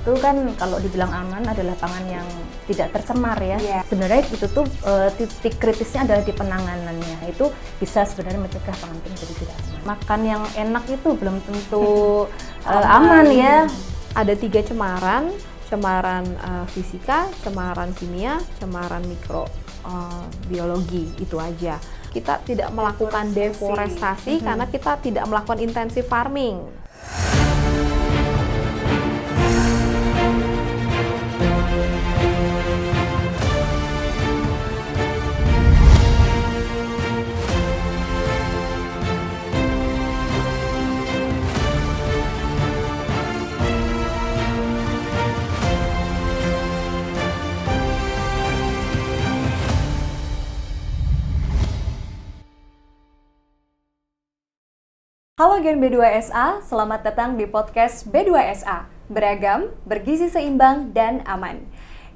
itu kan kalau dibilang aman adalah pangan yang tidak tercemar ya. Yeah. Sebenarnya itu tuh titik kritisnya adalah di penanganannya. Itu bisa sebenarnya mencegah pangan itu menjadi tidak aman. Makan yang enak itu belum tentu aman ya. Ada 3 cemaran, cemaran fisika, cemaran kimia, cemaran mikrobiologi, itu aja. Kita tidak melakukan deforestasi karena kita tidak melakukan intensive farming. Halo Gen B2SA, selamat datang di podcast B2SA. Beragam, bergizi seimbang, dan aman.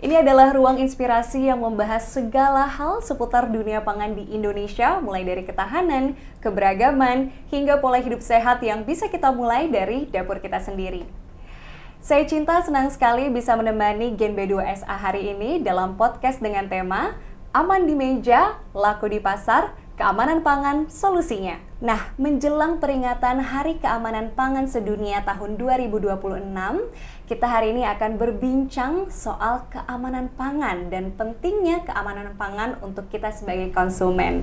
Ini adalah ruang inspirasi yang membahas segala hal seputar dunia pangan di Indonesia, mulai dari ketahanan, keberagaman, hingga pola hidup sehat yang bisa kita mulai dari dapur kita sendiri. Saya Cinta senang sekali bisa menemani Gen B2SA hari ini dalam podcast dengan tema Aman di Meja, Laku di Pasar, Keamanan Pangan Solusinya. Nah, menjelang peringatan Hari Keamanan Pangan Sedunia tahun 2026, kita hari ini akan berbincang soal keamanan pangan dan pentingnya keamanan pangan untuk kita sebagai konsumen.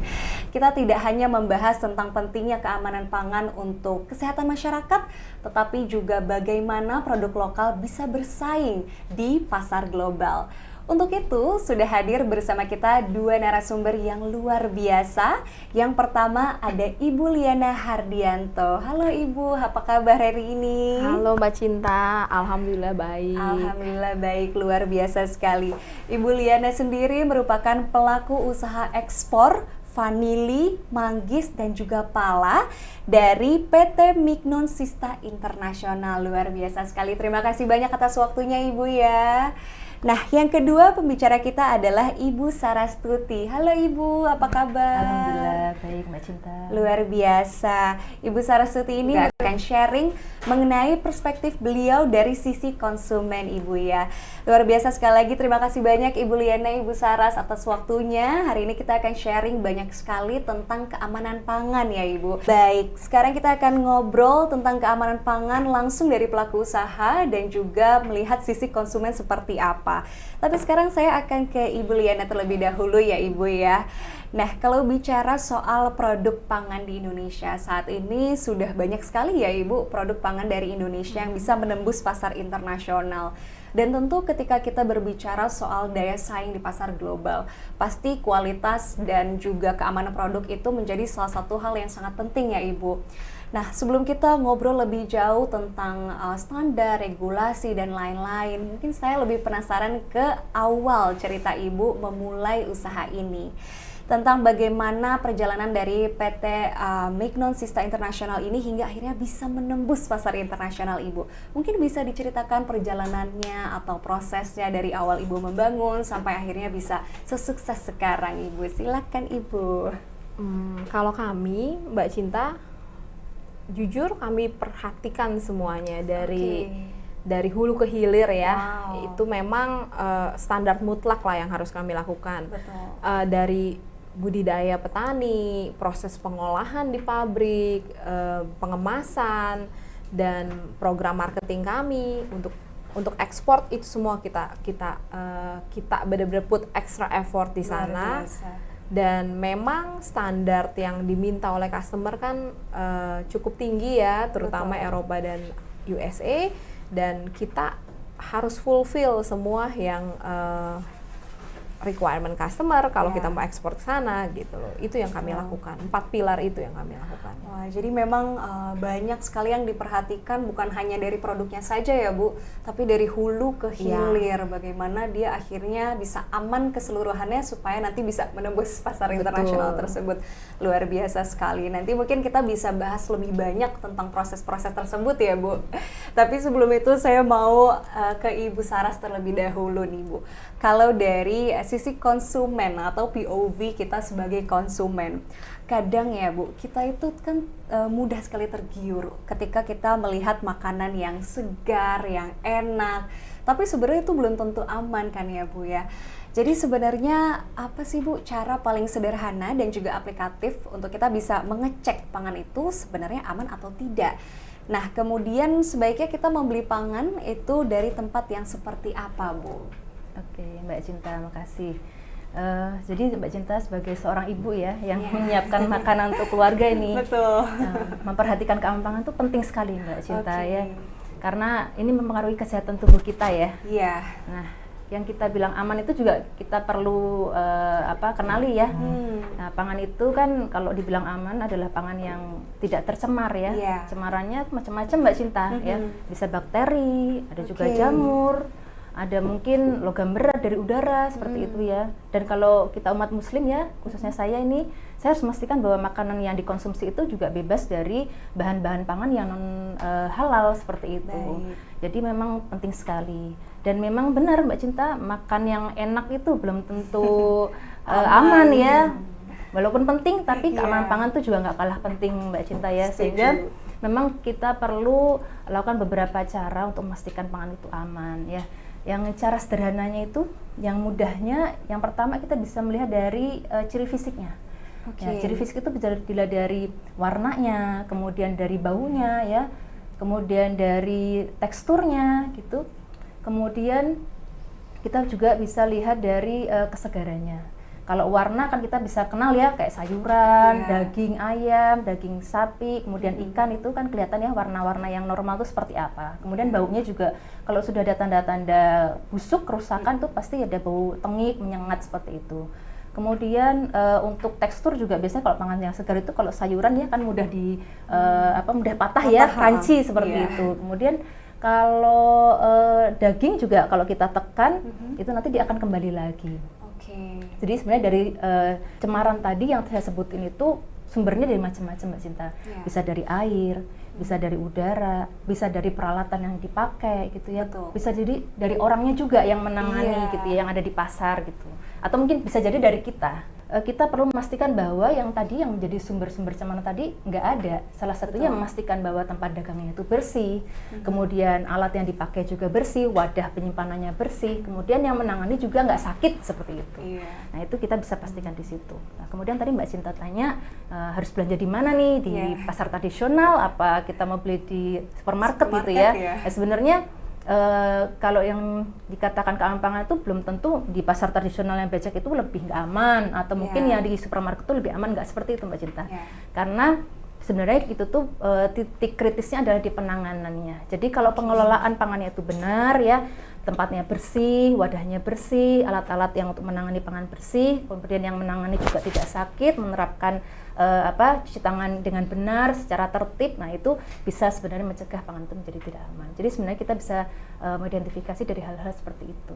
Kita tidak hanya membahas tentang pentingnya keamanan pangan untuk kesehatan masyarakat, tetapi juga bagaimana produk lokal bisa bersaing di pasar global. Untuk itu, sudah hadir bersama kita 2 narasumber yang luar biasa. Yang pertama ada Ibu Liana Hardianto. Halo Ibu, apa kabar hari ini? Halo Mbak Cinta, Alhamdulillah baik. Alhamdulillah baik, luar biasa sekali. Ibu Liana sendiri merupakan pelaku usaha ekspor vanili, manggis, dan juga pala dari PT Mignon Systa Internasional. Luar biasa sekali. Terima kasih banyak atas waktunya Ibu ya. Nah, yang kedua pembicara kita adalah Ibu Sarastuti. Halo Ibu, apa kabar? Alhamdulillah baik Mbak Cinta. Luar biasa. Ibu Sarastuti ini akan sharing mengenai perspektif beliau dari sisi konsumen Ibu ya. Luar biasa sekali lagi, terima kasih banyak Ibu Liana, Ibu Saras atas waktunya. Hari ini kita akan sharing banyak sekali tentang keamanan pangan ya Ibu. Baik, sekarang kita akan ngobrol tentang keamanan pangan langsung dari pelaku usaha dan juga melihat sisi konsumen seperti apa. Tapi sekarang saya akan ke Ibu Liana terlebih dahulu ya Ibu ya. Nah, kalau bicara soal produk pangan di Indonesia saat ini sudah banyak sekali ya Ibu produk pangan dari Indonesia yang bisa menembus pasar internasional. Dan tentu ketika kita berbicara soal daya saing di pasar global, pasti kualitas dan juga keamanan produk itu menjadi salah satu hal yang sangat penting ya Ibu. Nah, sebelum kita ngobrol lebih jauh tentang standar, regulasi, dan lain-lain, mungkin saya lebih penasaran ke awal cerita Ibu memulai usaha ini. Tentang bagaimana perjalanan dari PT Mignon Systa Internasional ini hingga akhirnya bisa menembus pasar internasional Ibu. Mungkin bisa diceritakan perjalanannya atau prosesnya dari awal Ibu membangun sampai akhirnya bisa sesukses sekarang Ibu. Silakan Ibu. Kalau kami, Mbak Cinta, jujur kami perhatikan semuanya dari hulu ke hilir ya. Wow. Itu memang standar mutlak lah yang harus kami lakukan. Betul. Dari budidaya petani, proses pengolahan di pabrik, pengemasan, dan program marketing kami untuk ekspor, itu semua kita benar-benar put extra effort di sana. Dan memang standar yang diminta oleh customer kan cukup tinggi ya, terutama Betul. Eropa dan USA, dan kita harus fulfill semua yang requirement customer kalau kita mau ekspor ke sana gitu loh. Itu yang kami lakukan. 4 pilar itu yang kami lakukan. Wah, jadi memang banyak sekali yang diperhatikan, bukan hanya dari produknya saja ya Bu, tapi dari hulu ke hilir. Bagaimana dia akhirnya bisa aman keseluruhannya supaya nanti bisa menembus pasar internasional tersebut. Luar biasa sekali. Nanti mungkin kita bisa bahas lebih banyak tentang proses-proses tersebut ya Bu. Tapi sebelum itu saya mau ke Ibu Saras terlebih dahulu nih Bu. Kalau dari sisi konsumen atau POV kita sebagai konsumen, kadang ya Bu, kita itu kan mudah sekali tergiur ketika kita melihat makanan yang segar, yang enak, Tapi sebenarnya itu belum tentu aman kan ya Bu ya. Jadi sebenarnya apa sih Bu cara paling sederhana dan juga aplikatif untuk kita bisa mengecek pangan itu sebenarnya aman atau tidak? Nah kemudian sebaiknya kita membeli pangan itu dari tempat yang seperti apa Bu? Oke, Mbak Cinta, makasih. Jadi Mbak Cinta sebagai seorang ibu ya yang menyiapkan makanan untuk keluarga ini, Betul. memperhatikan keamanan pangan itu penting sekali Mbak Cinta ya, Oke. karena ini mempengaruhi kesehatan tubuh kita ya. Iya. Nah, yang kita bilang aman itu juga kita perlu kenali ya. Nah, pangan itu kan kalau dibilang aman adalah pangan yang tidak tercemar ya. Iya. Cemarannya macam-macam Mbak Cinta ya. Bisa bakteri, ada juga Oke. jamur, ada mungkin logam berat dari udara seperti itu ya. Dan kalau kita umat muslim ya, khususnya saya ini, saya harus memastikan bahwa makanan yang dikonsumsi itu juga bebas dari bahan-bahan pangan yang non halal seperti itu. Baik. Jadi memang penting sekali. Dan memang benar Mbak Cinta, makan yang enak itu belum tentu aman ya. Walaupun penting, tapi keamanan pangan itu juga nggak kalah penting Mbak Cinta ya. Setuju. Sehingga memang kita perlu lakukan beberapa cara untuk memastikan pangan itu aman ya. Yang cara sederhananya itu, yang mudahnya, yang pertama kita bisa melihat dari ciri fisiknya. Oke. Ya, ciri fisik itu bisa dilihat dari warnanya, kemudian dari baunya ya, kemudian dari teksturnya gitu. Kemudian kita juga bisa lihat dari kesegarannya. Kalau warna kan kita bisa kenal ya, kayak sayuran, daging ayam, daging sapi, kemudian ikan itu kan kelihatan ya warna-warna yang normal itu seperti apa. Kemudian baunya juga kalau sudah ada tanda-tanda busuk, kerusakan itu pasti ada bau tengik, menyengat seperti itu. Kemudian untuk tekstur juga biasanya kalau pangan yang segar itu kalau sayuran ya kan mudah mudah patah ya, crunchy seperti itu. Kemudian kalau daging juga kalau kita tekan itu nanti dia akan kembali lagi. Oke. Jadi sebenarnya dari cemaran tadi yang saya sebutin itu sumbernya dari macam-macam Mbak Cinta. Ya. Bisa dari air, bisa dari udara, bisa dari peralatan yang dipakai gitu ya. Betul. Bisa jadi dari orangnya juga yang menangani gitu ya, yang ada di pasar gitu. Atau mungkin bisa jadi dari kita. Kita perlu memastikan bahwa yang tadi yang menjadi sumber-sumber cemaran tadi nggak ada. Salah satunya memastikan bahwa tempat dagangnya itu bersih, kemudian alat yang dipakai juga bersih, wadah penyimpanannya bersih, kemudian yang menangani juga nggak sakit seperti itu. Iya. Nah itu kita bisa pastikan di situ. Nah, kemudian tadi Mbak Cinta tanya harus belanja di mana nih, di pasar tradisional apa kita mau beli di supermarket gitu ya. Nah, sebenarnya kalau yang dikatakan keamanan pangan itu belum tentu di pasar tradisional yang becek itu lebih nggak aman, atau mungkin yang di supermarket itu lebih aman, nggak seperti itu Mbak Cinta. Karena sebenarnya itu tuh titik kritisnya adalah di penanganannya. Jadi kalau pengelolaan pangannya itu benar ya, tempatnya bersih, wadahnya bersih, alat-alat yang untuk menangani pangan bersih, kemudian yang menangani juga tidak sakit, menerapkan cuci tangan dengan benar secara tertib. Nah itu bisa sebenarnya mencegah pangan itu menjadi tidak aman. Jadi sebenarnya kita bisa mengidentifikasi dari hal-hal seperti itu.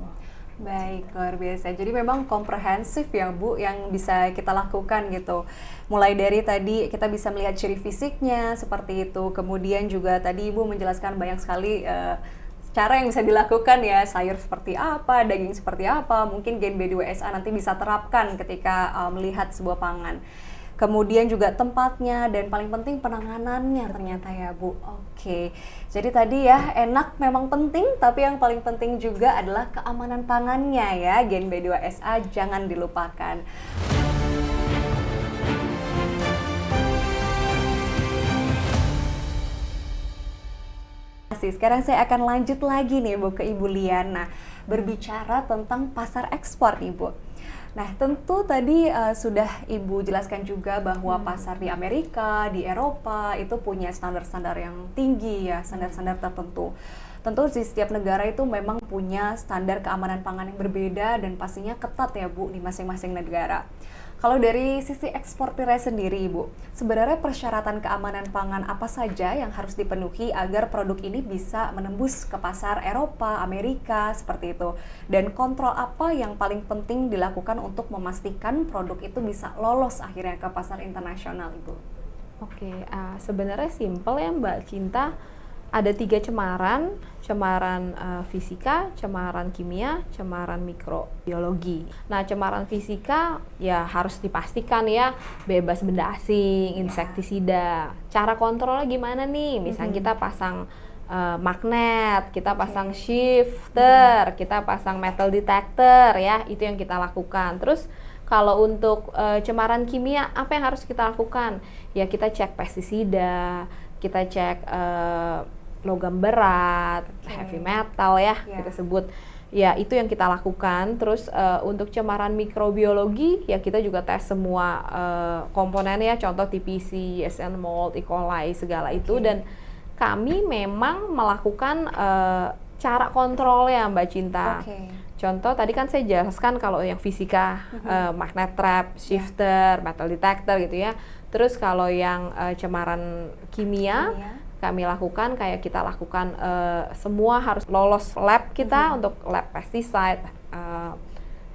Baik, luar biasa. Jadi memang komprehensif ya Bu yang bisa kita lakukan gitu. Mulai dari tadi kita bisa melihat ciri fisiknya seperti itu. Kemudian juga tadi Ibu menjelaskan banyak sekali cara yang bisa dilakukan ya, sayur seperti apa, daging seperti apa, mungkin gen B2SA nanti bisa terapkan ketika melihat sebuah pangan. Kemudian juga tempatnya dan paling penting penanganannya ternyata ya Bu. Oke, jadi tadi ya enak memang penting, tapi yang paling penting juga adalah keamanan pangannya ya, gen B2SA jangan dilupakan. Sekarang saya akan lanjut lagi nih Bu ke Ibu Liana, berbicara tentang pasar ekspor nih Bu. Nah tentu tadi sudah Ibu jelaskan juga bahwa pasar di Amerika, di Eropa itu punya standar-standar yang tinggi ya, standar-standar tertentu. Tentu di setiap negara itu memang punya standar keamanan pangan yang berbeda dan pastinya ketat ya Bu di masing-masing negara. Kalau dari sisi eksportirnya sendiri Ibu, sebenarnya persyaratan keamanan pangan apa saja yang harus dipenuhi agar produk ini bisa menembus ke pasar Eropa, Amerika, seperti itu? Dan kontrol apa yang paling penting dilakukan untuk memastikan produk itu bisa lolos akhirnya ke pasar internasional Ibu? Oke, sebenarnya simple ya Mbak Cinta. Ada 3 cemaran, fisika, cemaran kimia, cemaran mikrobiologi. Nah, cemaran fisika ya harus dipastikan ya bebas benda asing, insektisida. Cara kontrolnya gimana nih? Misalnya kita pasang magnet, kita pasang shifter, kita pasang metal detector ya, itu yang kita lakukan. Terus kalau untuk cemaran kimia, apa yang harus kita lakukan? Ya kita cek pestisida, kita cek logam berat, heavy metal ya, kita sebut. Ya itu yang kita lakukan. Terus untuk cemaran mikrobiologi, ya kita juga tes semua komponennya, contoh TPC, yeast and mold, E. coli, segala itu. Dan kami memang melakukan cara kontrolnya Mbak Cinta. Contoh tadi kan saya jelaskan kalau yang fisika, magnet trap, shifter, metal detector gitu ya. Terus kalau yang cemaran kimia, kami lakukan kayak kita lakukan semua harus lolos lab kita untuk lab pesticide,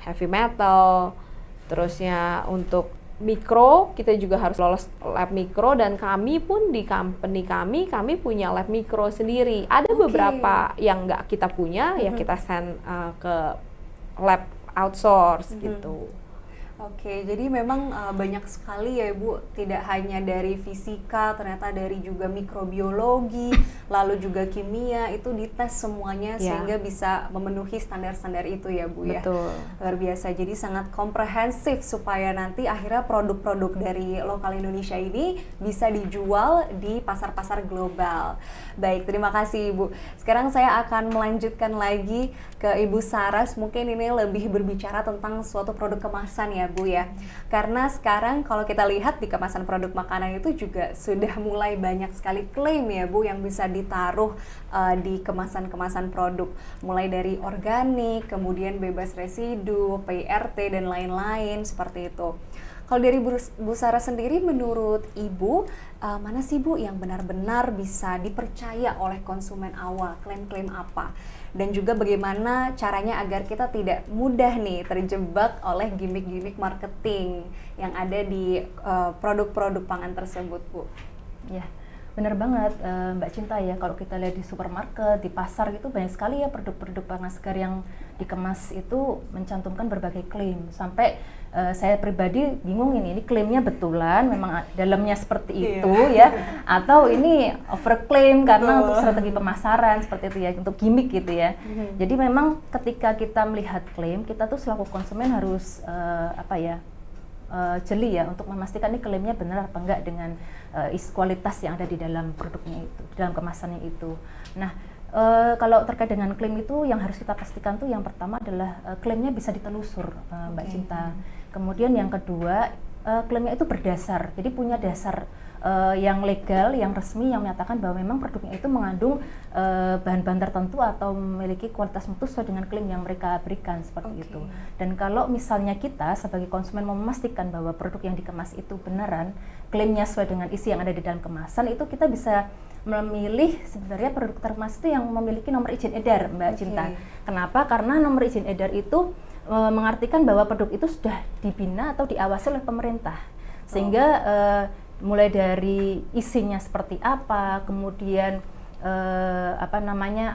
heavy metal, terusnya untuk mikro kita juga harus lolos lab mikro, dan kami pun di company kami punya lab mikro sendiri. Ada beberapa yang nggak kita punya, ya kita send ke lab outsource gitu. Oke, jadi memang banyak sekali ya Ibu, tidak hanya dari fisika, ternyata dari juga mikrobiologi, lalu juga kimia, itu dites semuanya sehingga bisa memenuhi standar-standar itu ya Bu ya. Betul. Luar biasa, jadi sangat komprehensif supaya nanti akhirnya produk-produk dari lokal Indonesia ini bisa dijual di pasar-pasar global. Baik, terima kasih Ibu. Sekarang saya akan melanjutkan lagi ke Ibu Saras, mungkin ini lebih berbicara tentang suatu produk kemasan ya Bu ya. Karena sekarang kalau kita lihat di kemasan produk makanan itu juga sudah mulai banyak sekali klaim ya Bu yang bisa ditaruh di kemasan-kemasan produk. Mulai dari organik, kemudian bebas residu, PRT dan lain-lain seperti itu. Kalau dari Bu Sarah sendiri, menurut Ibu, mana sih Bu yang benar-benar bisa dipercaya oleh konsumen awal? Klaim-klaim apa? Dan juga bagaimana caranya agar kita tidak mudah nih terjebak oleh gimmick-gimmick marketing yang ada di produk-produk pangan tersebut, Bu? Ya, benar banget Mbak Cinta ya. Kalau kita lihat di supermarket, di pasar gitu banyak sekali ya produk-produk pangan segar yang dikemas itu mencantumkan berbagai klaim. Sampai saya pribadi bingung ini klaimnya betulan memang dalamnya seperti itu ya, atau ini overclaim karena untuk strategi pemasaran seperti itu ya, untuk gimmick gitu ya. Jadi memang ketika kita melihat klaim, kita tuh selaku konsumen harus jeli ya untuk memastikan ini klaimnya benar apa enggak dengan kualitas yang ada di dalam produknya itu, di dalam kemasannya itu. Nah, kalau terkait dengan klaim itu yang harus kita pastikan tuh yang pertama adalah klaimnya bisa ditelusur, Mbak Cinta. Kemudian yang kedua, klaimnya itu berdasar, jadi punya dasar yang legal, yang resmi, yang menyatakan bahwa memang produknya itu mengandung bahan-bahan tertentu atau memiliki kualitas mutu sesuai dengan klaim yang mereka berikan seperti itu. Dan kalau misalnya kita sebagai konsumen mau memastikan bahwa produk yang dikemas itu beneran, klaimnya sesuai dengan isi yang ada di dalam kemasan, itu kita bisa memilih sebenarnya produk terkemas itu yang memiliki nomor izin edar, Mbak Cinta. Kenapa? Karena nomor izin edar itu mengartikan bahwa produk itu sudah dibina atau diawasi oleh pemerintah, sehingga mulai dari isinya seperti apa, kemudian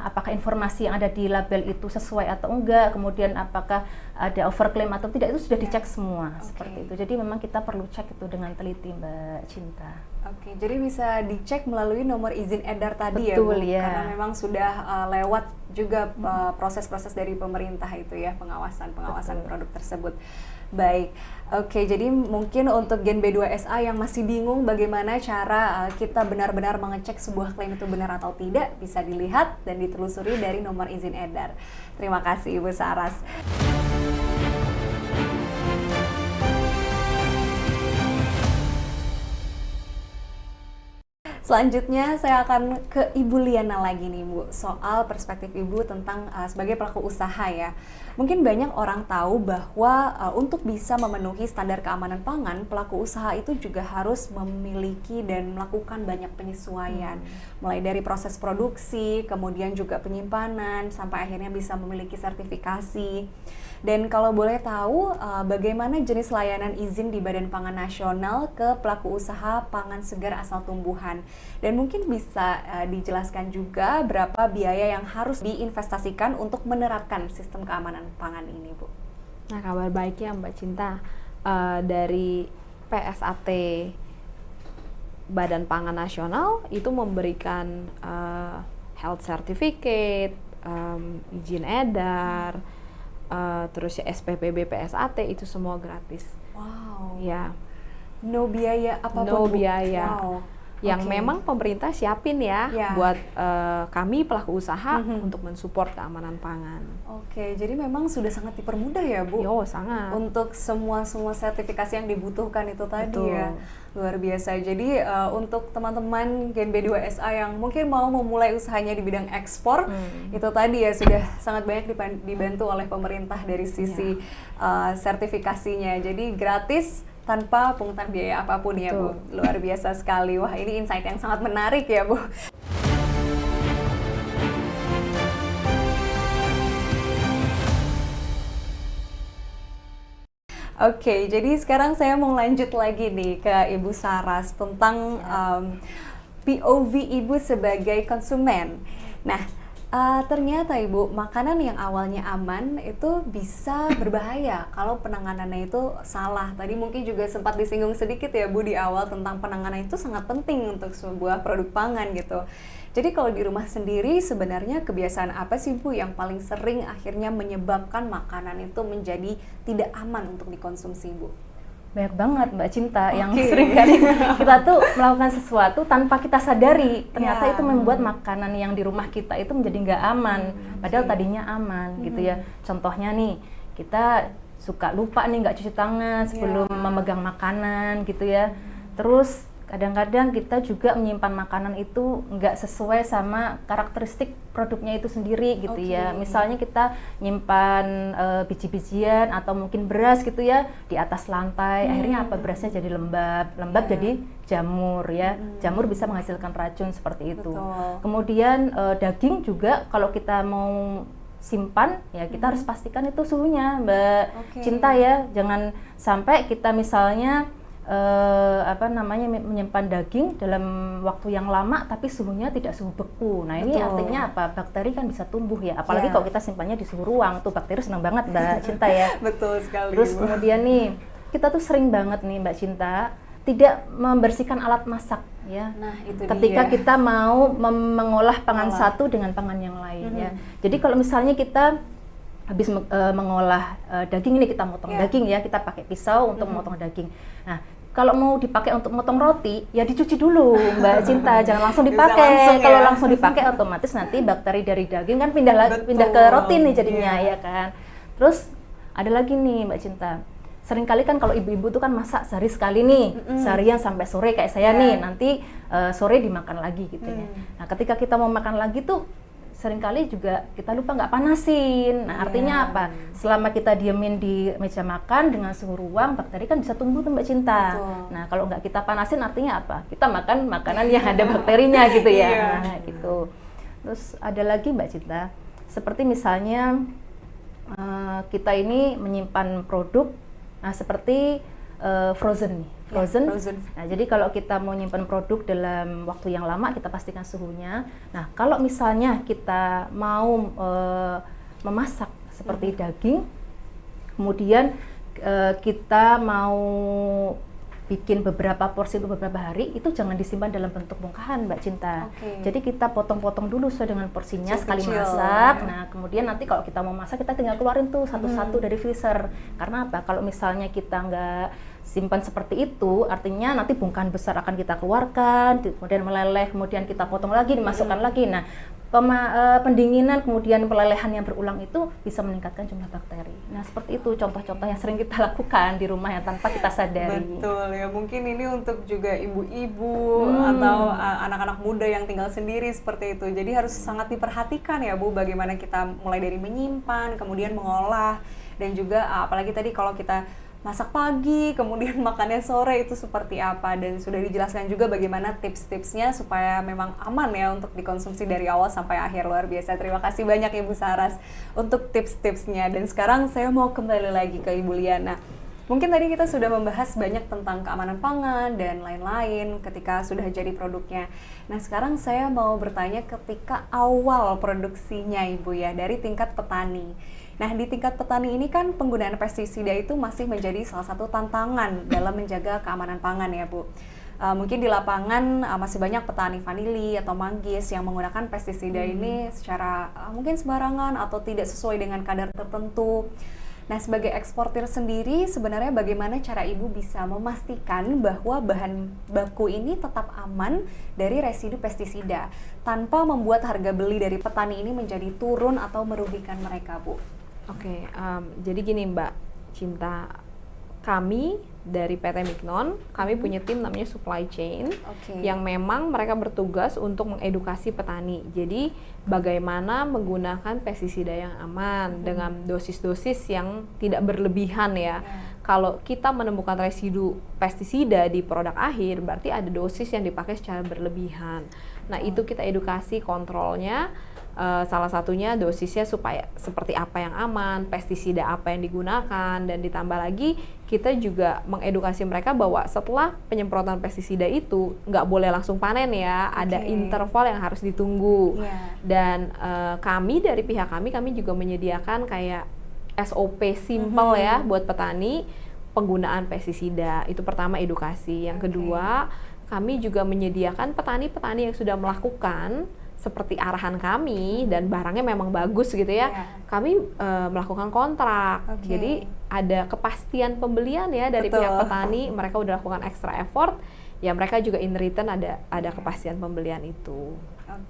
apakah informasi yang ada di label itu sesuai atau enggak, kemudian apakah ada overclaim atau tidak, itu sudah dicek semua seperti itu. Jadi memang kita perlu cek itu dengan teliti, Mbak Cinta. Oke, jadi bisa dicek melalui nomor izin edar tadi. Betul, ya Bu, ya. karena memang sudah lewat juga proses-proses dari pemerintah itu ya, pengawasan produk tersebut. Baik, oke, jadi mungkin untuk Gen B2SA yang masih bingung bagaimana cara kita benar-benar mengecek sebuah klaim itu benar atau tidak, bisa dilihat dan ditelusuri dari nomor izin edar. Terima kasih Ibu Saras. Selanjutnya saya akan ke Ibu Liana lagi nih Bu, soal perspektif Ibu tentang sebagai pelaku usaha ya. Mungkin banyak orang tahu bahwa untuk bisa memenuhi standar keamanan pangan, pelaku usaha itu juga harus memiliki dan melakukan banyak penyesuaian. Mulai dari proses produksi, kemudian juga penyimpanan, sampai akhirnya bisa memiliki sertifikasi. Dan kalau boleh tahu, bagaimana jenis layanan izin di Badan Pangan Nasional ke pelaku usaha pangan segar asal tumbuhan? Dan mungkin bisa dijelaskan juga berapa biaya yang harus diinvestasikan untuk menerapkan sistem keamanan pangan ini, Bu? Nah, kabar baiknya Mbak Cinta, dari PSAT Badan Pangan Nasional itu memberikan health certificate, izin edar, terus ya SPP BPSAT itu semua gratis. Wow. Ya. No biaya apapun. No biaya. Wow. Yang memang pemerintah siapin ya buat kami pelaku usaha untuk mensupport keamanan pangan. Oke, jadi memang sudah sangat dipermudah ya Bu? Yo, sangat. Untuk semua sertifikasi yang dibutuhkan itu tadi ya, luar biasa. Jadi untuk teman-teman Gen B2SA yang mungkin mau memulai usahanya di bidang ekspor, itu tadi ya sudah sangat banyak dibantu oleh pemerintah dari sisi sertifikasinya. Jadi gratis, tanpa pungutan biaya apapun ya Bu. Luar biasa sekali. Wah, ini insight yang sangat menarik ya Bu. Oke, jadi sekarang saya mau lanjut lagi nih ke Ibu Saras tentang POV Ibu sebagai konsumen. Nah, ternyata Ibu, makanan yang awalnya aman itu bisa berbahaya kalau penanganannya itu salah. Tadi mungkin juga sempat disinggung sedikit ya Bu di awal tentang penanganan itu sangat penting untuk sebuah produk pangan gitu. Jadi kalau di rumah sendiri sebenarnya kebiasaan apa sih Bu yang paling sering akhirnya menyebabkan makanan itu menjadi tidak aman untuk dikonsumsi Bu? Banyak banget Mbak Cinta yang sering kali kita tuh melakukan sesuatu tanpa kita sadari ternyata itu membuat makanan yang di rumah kita itu menjadi nggak aman padahal tadinya aman gitu ya. Contohnya nih, kita suka lupa nih nggak cuci tangan sebelum memegang makanan gitu ya. Terus kadang-kadang kita juga menyimpan makanan itu nggak sesuai sama karakteristik produknya itu sendiri gitu ya. Misalnya kita nyimpan biji-bijian atau mungkin beras gitu ya di atas lantai, akhirnya apa, berasnya jadi lembab jadi jamur ya. Jamur bisa menghasilkan racun seperti itu. Kemudian daging juga kalau kita mau simpan ya kita harus pastikan itu suhunya Mbak Cinta ya. Jangan sampai kita misalnya menyimpan daging dalam waktu yang lama tapi suhunya tidak suhu beku. Nah ini artinya apa? Bakteri kan bisa tumbuh ya. Apalagi kalau kita simpannya di suhu ruang, tuh bakteri senang banget Mbak Cinta ya. Betul sekali. Terus kemudian nih, kita tuh sering banget nih Mbak Cinta tidak membersihkan alat masak ya. Nah, itu ketika kita mau mengolah pangan satu dengan pangan yang lain ya. Jadi kalau misalnya kita habis mengolah daging ini, kita motong daging ya, kita pakai pisau untuk memotong daging. Nah, kalau mau dipakai untuk motong roti, ya dicuci dulu Mbak Cinta, jangan langsung dipakai. Kalau langsung dipakai otomatis nanti bakteri dari daging kan pindah ke roti nih jadinya ya kan. Terus ada lagi nih Mbak Cinta, seringkali kan kalau ibu-ibu tuh kan masak sehari sekali nih, seharian sampai sore kayak saya nih, nanti sore dimakan lagi gitu ya. Nah ketika kita mau makan lagi tuh seringkali juga kita lupa nggak panasin. Nah artinya apa? Selama kita diemin di meja makan dengan suhu ruang, bakteri kan bisa tumbuh tuh Mbak Cinta. Nah kalau nggak kita panasin artinya apa? Kita makan makanan yang ada bakterinya gitu ya. Nah gitu. Terus ada lagi Mbak Cinta, seperti misalnya kita ini menyimpan produk, nah seperti frozen nih. Frozen. Nah, jadi kalau kita mau nyimpan produk dalam waktu yang lama, kita pastikan suhunya. Nah, kalau misalnya kita mau memasak seperti daging, kemudian kita mau bikin beberapa porsi untuk beberapa hari, itu jangan disimpan dalam bentuk bongkahan Mbak Cinta. Jadi kita potong-potong dulu sesuai dengan porsinya sekali masak. Nah, kemudian nanti kalau kita mau masak, kita tinggal keluarin tuh satu-satu dari freezer. Karena apa? Kalau misalnya kita nggak simpan seperti itu, artinya nanti bongkahan besar akan kita keluarkan, kemudian meleleh, kemudian kita potong lagi, dimasukkan lagi. Nah, pendinginan kemudian pelelehan yang berulang itu bisa meningkatkan jumlah bakteri. Nah, seperti itu contoh-contoh yang sering kita lakukan di rumah yang tanpa kita sadari. Betul ya, mungkin ini untuk juga ibu-ibu atau anak-anak muda yang tinggal sendiri seperti itu. Jadi harus sangat diperhatikan ya Bu, bagaimana kita mulai dari menyimpan, kemudian mengolah, dan juga apalagi tadi kalau kita masak pagi, kemudian makannya sore itu seperti apa, dan sudah dijelaskan juga bagaimana tips-tipsnya supaya memang aman ya untuk dikonsumsi dari awal sampai akhir. Luar biasa, terima kasih banyak Ibu Saras untuk tips-tipsnya. Dan sekarang saya mau kembali lagi ke Ibu Liana. Mungkin tadi kita sudah membahas banyak tentang keamanan pangan dan lain-lain ketika sudah jadi produknya. Nah sekarang saya mau bertanya ketika awal produksinya Ibu ya, dari tingkat petani. Nah, di tingkat petani ini kan penggunaan pestisida itu masih menjadi salah satu tantangan dalam menjaga keamanan pangan ya Bu. mungkin di lapangan masih banyak petani vanili atau manggis yang menggunakan pestisida ini secara mungkin sembarangan atau tidak sesuai dengan kadar tertentu. Nah, sebagai eksportir sendiri, sebenarnya bagaimana cara Ibu bisa memastikan bahwa bahan baku ini tetap aman dari residu pestisida tanpa membuat harga beli dari petani ini menjadi turun atau merugikan mereka, Bu? Oke, jadi gini Mbak Cinta, kami dari PT Mignon, kami punya tim namanya supply chain, yang memang mereka bertugas untuk mengedukasi petani. Jadi bagaimana menggunakan pestisida yang aman dengan dosis-dosis yang tidak berlebihan ya. Kalau kita menemukan residu pestisida di produk akhir, berarti ada dosis yang dipakai secara berlebihan. Nah, itu kita edukasi kontrolnya. Salah satunya dosisnya supaya seperti apa yang aman, pestisida apa yang digunakan, dan ditambah lagi kita juga mengedukasi mereka bahwa setelah penyemprotan pestisida itu nggak boleh langsung panen ya, ada interval yang harus ditunggu. Dan kami dari pihak kami juga menyediakan kayak SOP simple ya buat petani penggunaan pestisida. Itu pertama, edukasi. Yang kedua, kami juga menyediakan petani-petani yang sudah melakukan seperti arahan kami dan barangnya memang bagus gitu ya, kami melakukan kontrak. Jadi ada kepastian pembelian ya dari pihak petani, mereka udah lakukan extra effort, ya mereka juga in return ada kepastian pembelian itu.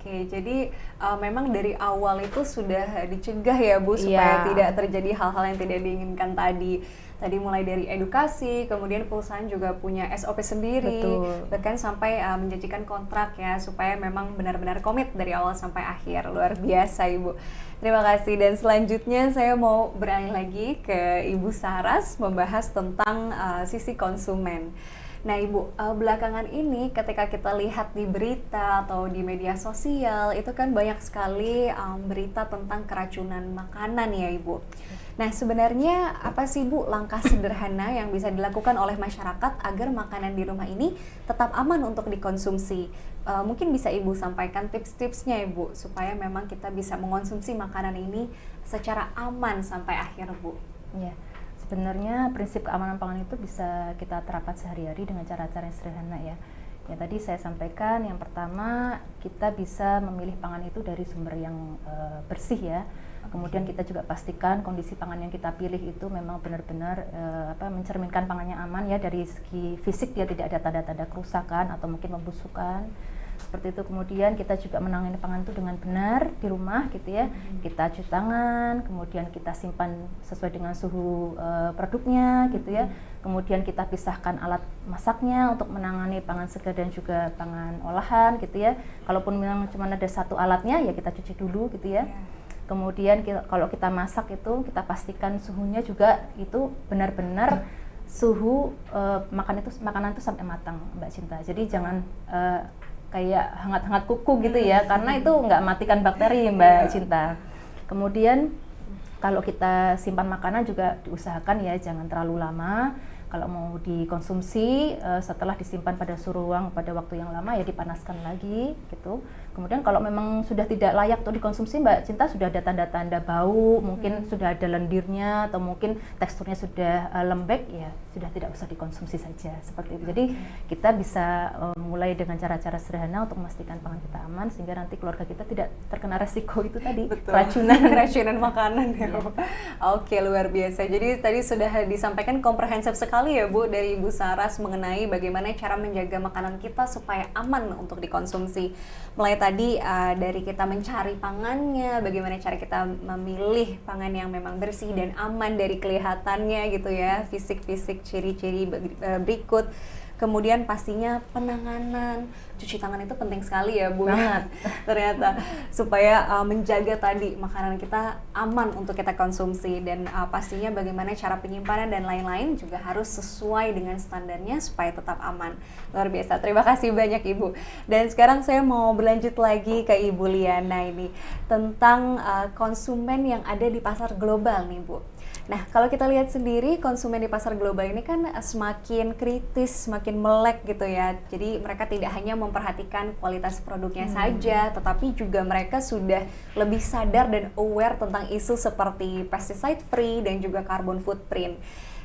Jadi memang dari awal itu sudah dicegah ya Bu, supaya tidak terjadi hal-hal yang tidak diinginkan tadi. Tadi mulai dari edukasi, kemudian perusahaan juga punya SOP sendiri, bahkan sampai menjanjikan kontrak ya, supaya memang benar-benar komit dari awal sampai akhir. Luar biasa Ibu. Terima kasih. Dan selanjutnya saya mau beralih lagi ke Ibu Saras membahas tentang sisi konsumen. Nah Ibu, belakangan ini ketika kita lihat di berita atau di media sosial, itu kan banyak sekali berita tentang keracunan makanan ya Ibu. Nah sebenarnya apa sih Bu langkah sederhana yang bisa dilakukan oleh masyarakat agar makanan di rumah ini tetap aman untuk dikonsumsi? Mungkin bisa Ibu sampaikan tips-tipsnya Ibu, supaya memang kita bisa mengonsumsi makanan ini secara aman sampai akhir Bu. Ya. Sebenarnya prinsip keamanan pangan itu bisa kita terapkan sehari-hari dengan cara-cara yang sederhana ya. Ya tadi saya sampaikan, yang pertama kita bisa memilih pangan itu dari sumber yang bersih ya. Kemudian kita juga pastikan kondisi pangan yang kita pilih itu memang benar-benar mencerminkan pangannya aman ya, dari segi fisik dia tidak ada tanda-tanda kerusakan atau mungkin pembusukan. Seperti itu. Kemudian kita juga menangani pangan itu dengan benar di rumah gitu ya. Kita cuci tangan, kemudian kita simpan sesuai dengan suhu produknya gitu ya. Kemudian kita pisahkan alat masaknya untuk menangani pangan segar dan juga pangan olahan gitu ya. Kalaupun memang cuma ada satu alatnya ya kita cuci dulu gitu ya. Kemudian kalau kita masak itu kita pastikan suhunya juga itu benar-benar suhu makanan itu sampai matang Mbak Cinta. Jadi jangan kayak hangat-hangat kuku gitu ya, karena itu nggak matikan bakteri Mbak Cinta. Kemudian kalau kita simpan makanan juga diusahakan ya jangan terlalu lama. Kalau mau dikonsumsi setelah disimpan pada suhu ruang pada waktu yang lama ya dipanaskan lagi gitu. Kemudian kalau memang sudah tidak layak untuk dikonsumsi Mbak Cinta, sudah ada tanda-tanda bau, mungkin sudah ada lendirnya atau mungkin teksturnya sudah lembek, ya sudah tidak usah dikonsumsi saja seperti itu. Jadi kita bisa mulai dengan cara-cara sederhana untuk memastikan pangan kita aman sehingga nanti keluarga kita tidak terkena resiko itu tadi, keracunan makanan ya. Oke, luar biasa. Jadi tadi sudah disampaikan komprehensif sekali ya Bu dari Ibu Saras mengenai bagaimana cara menjaga makanan kita supaya aman untuk dikonsumsi. Mulai tadi dari kita mencari pangannya, bagaimana cara kita memilih pangan yang memang bersih dan aman dari kelihatannya gitu ya, fisik-fisik ciri-ciri berikut. Kemudian pastinya penanganan, cuci tangan itu penting sekali ya Bu. Banget. Ternyata supaya menjaga tadi makanan kita aman untuk kita konsumsi, dan pastinya bagaimana cara penyimpanan dan lain-lain juga harus sesuai dengan standarnya supaya tetap aman. Luar biasa, terima kasih banyak Ibu. Dan sekarang saya mau berlanjut lagi ke Ibu Liana ini tentang konsumen yang ada di pasar global nih Bu. Nah, kalau kita lihat sendiri konsumen di pasar global ini kan semakin kritis, semakin melek gitu ya. Jadi mereka tidak hanya memperhatikan kualitas produknya saja, tetapi juga mereka sudah lebih sadar dan aware tentang isu seperti pesticide free dan juga carbon footprint.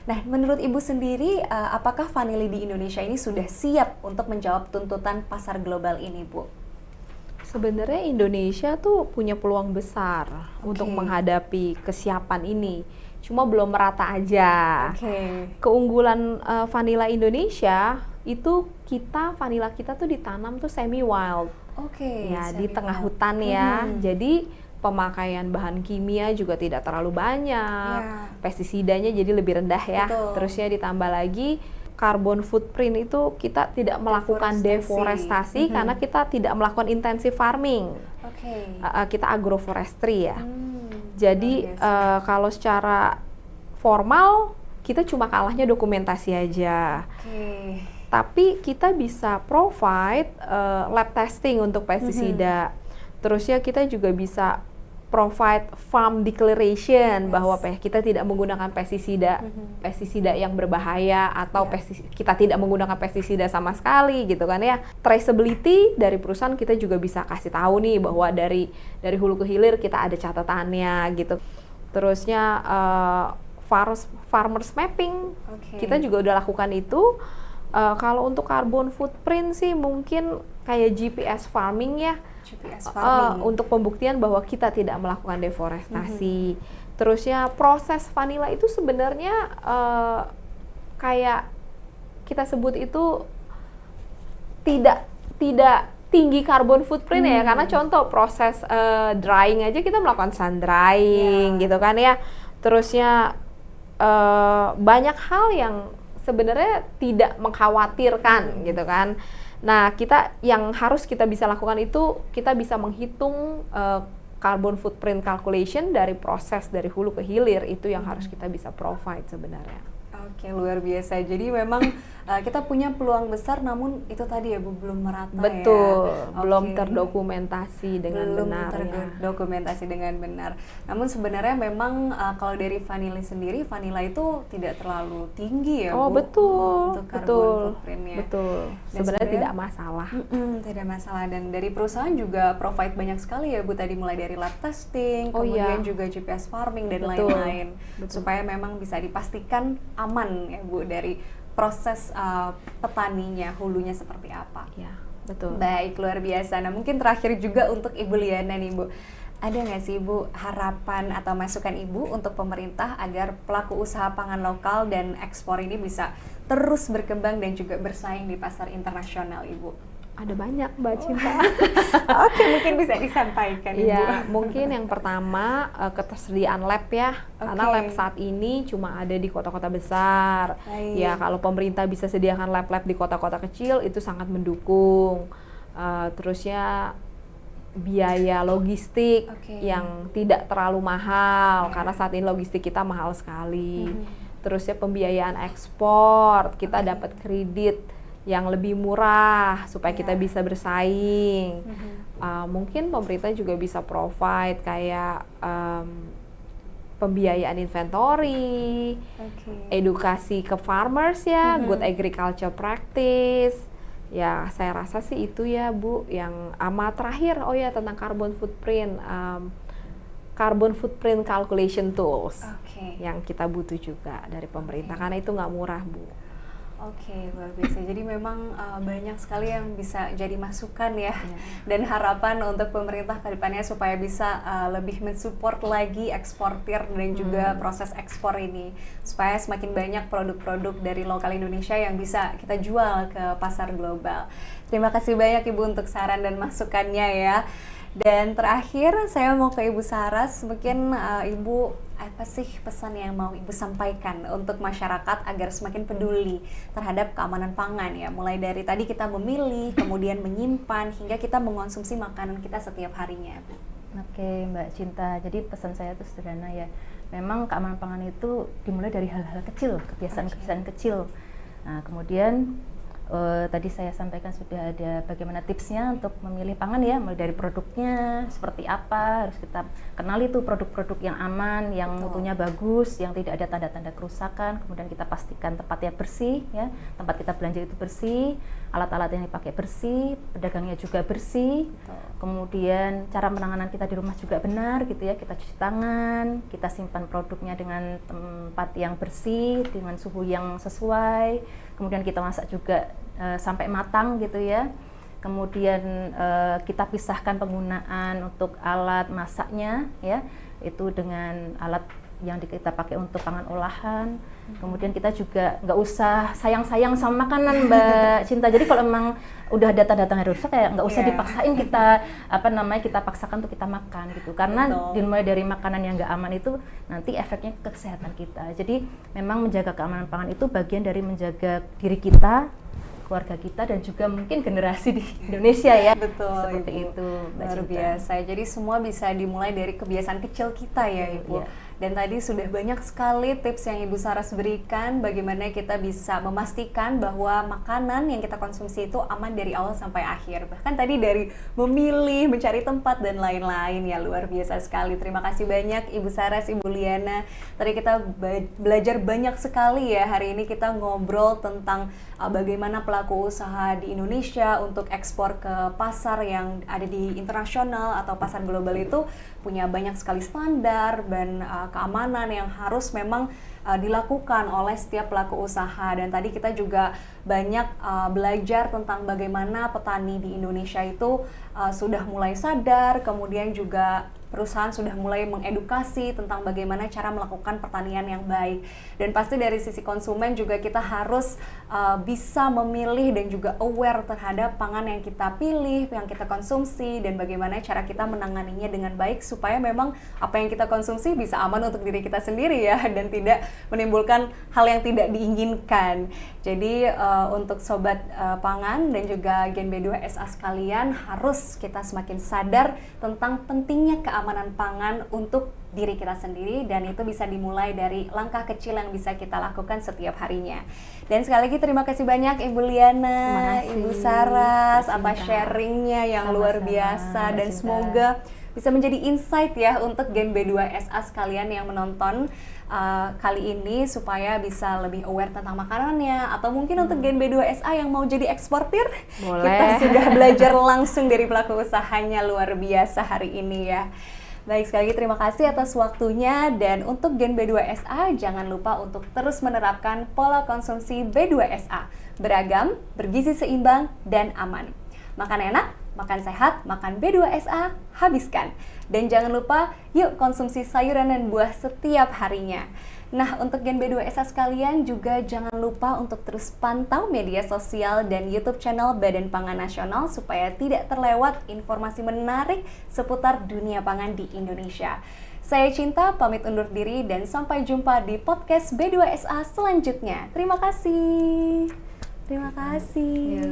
Nah, menurut Ibu sendiri, apakah vanili di Indonesia ini sudah siap untuk menjawab tuntutan pasar global ini, Bu? Sebenarnya Indonesia tuh punya peluang besar untuk menghadapi kesiapan ini. Cuma belum merata aja. Keunggulan vanila Indonesia itu vanila kita tuh ditanam tuh semi wild. Ya, di tengah hutan ya. Jadi pemakaian bahan kimia juga tidak terlalu banyak. Pestisidanya jadi lebih rendah ya. Terusnya ditambah lagi carbon footprint itu kita tidak melakukan deforestasi karena kita tidak melakukan intensive farming. Kita agroforestry ya. Jadi kalau secara formal kita cuma kalahnya dokumentasi aja. Tapi kita bisa provide lab testing untuk pestisida. Terusnya kita juga bisa provide farm declaration bahwa kita tidak menggunakan pestisida yang berbahaya atau kita tidak menggunakan pestisida sama sekali gitu kan ya. Traceability dari perusahaan kita juga bisa kasih tahu nih bahwa dari hulu ke hilir kita ada catatannya gitu. Terusnya farmers mapping kita juga udah lakukan itu. Kalau untuk carbon footprint sih mungkin kayak GPS farming ya. Untuk pembuktian bahwa kita tidak melakukan deforestasi. Terusnya proses vanila itu sebenarnya kayak kita sebut itu tidak tinggi carbon footprint ya, karena contoh proses drying aja kita melakukan sun drying gitu kan ya. Terusnya banyak hal yang sebenarnya tidak mengkhawatirkan gitu kan. Nah, yang harus kita bisa lakukan itu kita bisa menghitung carbon footprint calculation dari proses dari hulu ke hilir, itu yang harus kita bisa provide sebenarnya. Oke, luar biasa. Jadi memang kita punya peluang besar, namun itu tadi ya Bu, belum merata. Betul, belum terdokumentasi dengan benar. Terdokumentasi dengan benar. Namun sebenarnya memang kalau dari vanila sendiri, vanila itu tidak terlalu tinggi ya Bu. Betul, untuk carbon footprint-nya. Betul. Sebenarnya tidak masalah. Tidak masalah, dan dari perusahaan juga provide banyak sekali ya Bu, tadi mulai dari lab testing, kemudian juga GPS farming dan lain-lain. Supaya memang bisa dipastikan aman ya Bu dari proses petaninya, hulunya seperti apa. Ya, betul. Baik, luar biasa. Nah, mungkin terakhir juga untuk Ibu Liana nih Bu, ada nggak sih Bu harapan atau masukan Ibu untuk pemerintah agar pelaku usaha pangan lokal dan ekspor ini bisa terus berkembang dan juga bersaing di pasar internasional Ibu? Ada banyak Mbak Cinta. Oke, mungkin bisa disampaikan Ibu. Ya, mungkin yang pertama ketersediaan lab ya. Karena lab saat ini cuma ada di kota-kota besar. Ya, kalau pemerintah bisa sediakan lab-lab di kota-kota kecil itu sangat mendukung. Terusnya biaya logistik yang tidak terlalu mahal, karena saat ini logistik kita mahal sekali. Terusnya pembiayaan ekspor, kita dapat kredit yang lebih murah supaya kita bisa bersaing. Mungkin pemerintah juga bisa provide kayak pembiayaan inventory, edukasi ke farmers ya, good agriculture practice. Ya, saya rasa sih itu ya Bu, yang amat terakhir. Oh ya, tentang carbon footprint calculation tools yang kita butuh juga dari pemerintah, karena itu nggak murah Bu. Oke, luar biasa. Jadi memang banyak sekali yang bisa jadi masukan ya, dan harapan untuk pemerintah ke depannya supaya bisa lebih mensupport lagi eksportir dan juga proses ekspor ini, supaya semakin banyak produk-produk dari lokal Indonesia yang bisa kita jual ke pasar global. Terima kasih banyak Ibu untuk saran dan masukannya ya. Dan terakhir saya mau ke Ibu Saras, mungkin Ibu apa sih pesan yang mau Ibu sampaikan untuk masyarakat agar semakin peduli terhadap keamanan pangan ya, mulai dari tadi kita memilih, kemudian menyimpan, hingga kita mengonsumsi makanan kita setiap harinya Bu. Oke Mbak Cinta, jadi pesan saya itu sederhana ya, memang keamanan pangan itu dimulai dari hal-hal kecil, kebiasaan-kebiasaan kecil. Nah kemudian Tadi saya sampaikan sudah ada bagaimana tipsnya untuk memilih pangan ya, mulai dari produknya seperti apa, harus kita kenali tuh produk-produk yang aman, yang mutunya bagus, yang tidak ada tanda-tanda kerusakan, kemudian kita pastikan tempatnya bersih ya, tempat kita belanja itu bersih, alat-alat yang dipakai bersih, pedagangnya juga bersih, kemudian cara penanganan kita di rumah juga benar gitu ya, kita cuci tangan, kita simpan produknya dengan tempat yang bersih, dengan suhu yang sesuai, kemudian kita masak juga sampai matang gitu ya. Kemudian kita pisahkan penggunaan untuk alat masaknya ya, itu dengan alat yang kita pakai untuk pangan olahan. Kemudian kita juga nggak usah sayang-sayang sama makanan Mbak Cinta. Jadi kalau memang udah ada tanda-tanda rusak kayak nggak usah dipaksain kita kita paksakan untuk kita makan gitu. Karena dimulai dari makanan yang nggak aman itu nanti efeknya ke kesehatan kita. Jadi memang menjaga keamanan pangan itu bagian dari menjaga diri kita, keluarga kita, dan juga mungkin generasi di Indonesia ya. Betul, seperti Ibu. itu Luar biasa. Jadi semua bisa dimulai dari kebiasaan kecil kita ya Ibu. Iya. Dan tadi sudah banyak sekali tips yang Ibu Saras berikan bagaimana kita bisa memastikan bahwa makanan yang kita konsumsi itu aman dari awal sampai akhir. Bahkan tadi dari memilih, mencari tempat dan lain-lain ya, luar biasa sekali. Terima kasih banyak Ibu Saras, Ibu Liana. Tadi kita belajar banyak sekali ya. Hari ini kita ngobrol tentang bagaimana pelaku usaha di Indonesia untuk ekspor ke pasar yang ada di internasional atau pasar global itu punya banyak sekali standar dan keamanan yang harus memang dilakukan oleh setiap pelaku usaha. Dan tadi kita juga banyak belajar tentang bagaimana petani di Indonesia itu sudah mulai sadar, kemudian juga perusahaan sudah mulai mengedukasi tentang bagaimana cara melakukan pertanian yang baik. Dan pasti dari sisi konsumen juga kita harus bisa memilih dan juga aware terhadap pangan yang kita pilih, yang kita konsumsi, dan bagaimana cara kita menanganinya dengan baik supaya memang apa yang kita konsumsi bisa aman untuk diri kita sendiri ya, dan tidak menimbulkan hal yang tidak diinginkan. Jadi untuk sobat pangan dan juga Gen B2SA sekalian, harus kita semakin sadar tentang pentingnya keamanan pangan untuk diri kita sendiri, dan itu bisa dimulai dari langkah kecil yang bisa kita lakukan setiap harinya. Dan sekali lagi terima kasih banyak Ibu Liana, Ibu Saras atas sharingnya yang luar biasa, dan semoga bisa menjadi insight ya untuk Gen B2SA sekalian yang menonton kali ini, supaya bisa lebih aware tentang makanannya, atau mungkin untuk Gen B2SA yang mau jadi eksportir, kita sudah belajar langsung dari pelaku usahanya. Luar biasa hari ini ya. Baik, sekali lagi terima kasih atas waktunya, dan untuk Gen B2SA jangan lupa untuk terus menerapkan pola konsumsi B2SA, beragam, bergizi seimbang, dan aman. Makan enak, makan sehat, makan B2SA, habiskan. Dan jangan lupa, yuk konsumsi sayuran dan buah setiap harinya. Nah, untuk Gen B2SA sekalian juga jangan lupa untuk terus pantau media sosial dan YouTube channel Badan Pangan Nasional supaya tidak terlewat informasi menarik seputar dunia pangan di Indonesia. Saya Cinta, pamit undur diri dan sampai jumpa di podcast B2SA selanjutnya. Terima kasih. Terima kasih.